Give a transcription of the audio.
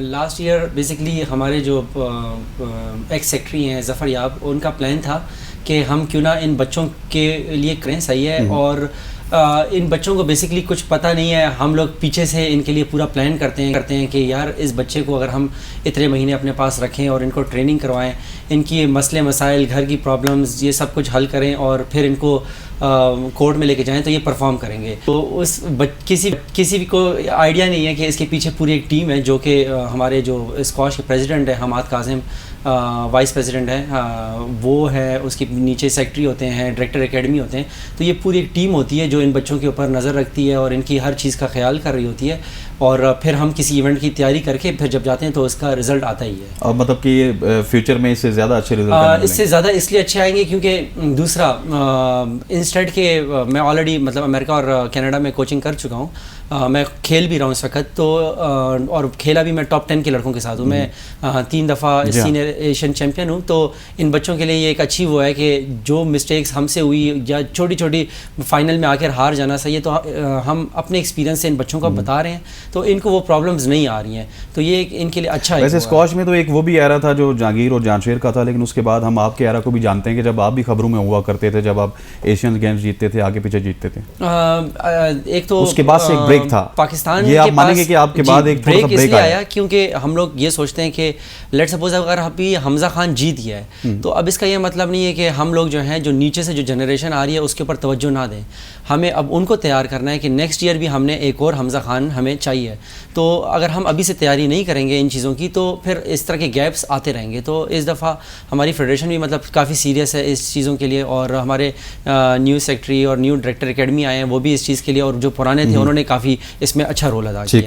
Last year basically ہمارے جو x secretary ہیں ظفر یاب، ان کا پلان تھا کہ ہم کیوں نہ ان بچوں کے لیے کریں. صحیح ہے. اور ان بچوں کو بیسکلی کچھ پتہ نہیں ہے، ہم لوگ پیچھے سے ان کے لیے پورا پلان کرتے ہیں کہ یار اس بچے کو اگر ہم اتنے مہینے اپنے پاس رکھیں اور ان کو ٹریننگ کروائیں، ان کی مسئلے مسائل، گھر کی پرابلمز، یہ سب کچھ حل کریں اور پھر ان کو کورٹ میں لے کے جائیں تو یہ پرفارم کریں گے. تو اس کسی بھی کو آئیڈیا نہیں ہے کہ اس کے پیچھے پوری ایک ٹیم ہے، جو کہ ہمارے جو اسکواش کے پریزیڈنٹ ہیں حماد کاظم، وائس پریزیڈنٹ ہیں وہ ہے، اس کے نیچے سیکٹری ہوتے ہیں، ڈائریکٹر اکیڈمی ہوتے ہیں. تو یہ پوری ایک ٹیم ہوتی ہے جو ان بچوں کے اوپر نظر رکھتی ہے اور ان کی ہر چیز کا خیال کر رہی ہوتی ہے. اور پھر ہم کسی ایونٹ کی تیاری کر کے پھر جب جاتے ہیں تو اس کا رزلٹ آتا ہی ہے. اور مطلب کہ یہ فیوچر میں اس سے زیادہ اچھے رزلٹ اس سے زیادہ اس لیے اچھے آئیں گے کیونکہ دوسرا انسٹیڈ کے میں آلریڈی مطلب امریکہ اور کینیڈا میں کوچنگ کر چکا ہوں، میں کھیل بھی رہا ہوں اس وقت تو، اور کھیلا بھی میں ٹاپ 10 کے لڑکوں کے ساتھ ہوں. میں 3 دفعہ سینئر ایشین چیمپئن ہوں. تو ان بچوں کے لیے یہ ایک اچھی وہ ہے کہ جو مسٹیکس ہم سے ہوئی یا چھوٹی چھوٹی فائنل میں آ کر ہار جانا صحیح ہے، تو ہم اپنے ایکسپیرینس سے ان بچوں کو بتا رہے ہیں تو ان کو وہ پرابلمز نہیں آ رہی ہیں. تو یہ ان کے لیے اچھا ہے. ویسے اسکواش میں تو ایک وہ بھی ایرا تھا جو جہانگیر اور جانشیر کا تھا، لیکن اس کے بعد ہم آپ کے ایرا کو بھی جانتے ہیں کہ جب آپ بھی خبروں میں ہوا کرتے تھے، جب آپ ایشین گیمز جیتتے تھے، آگے پیچھے جیتتے تھے. ایک تو اس کے بعد سے ایک بریک تھا پاکستان، یہ آپ مانیں گے کہ آپ کے بعد ایک بریک اس لیے آیا کیونکہ ہم لوگ یہ سوچتے ہیں کہ لیٹ سپوز اگر ابھی حمزہ خان جیت گیا ہے تو اب اس کا یہ مطلب نہیں ہے کہ ہم لوگ جو ہیں جو نیچے سے جو جنریشن آ رہی ہے اس کے اوپر توجہ نہ دیں. ہمیں اب ان کو تیار کرنا ہے کہ نیکسٹ ایئر بھی ہم نے ایک اور حمزہ خان ہمیں چاہیے. تو اگر ہم ابھی سے تیاری نہیں کریں گے ان چیزوں کی تو پھر اس طرح کے گیپس آتے رہیں گے. تو اس دفعہ ہماری فیڈریشن بھی مطلب کافی سیریس ہے اس چیزوں کے لیے، اور ہمارے نیو سیکٹری اور نیو ڈائریکٹر اکیڈمی آئے ہیں وہ بھی اس چیز کے لیے، اور جو پرانے تھے انہوں نے کافی اس میں اچھا رول ادا کیا.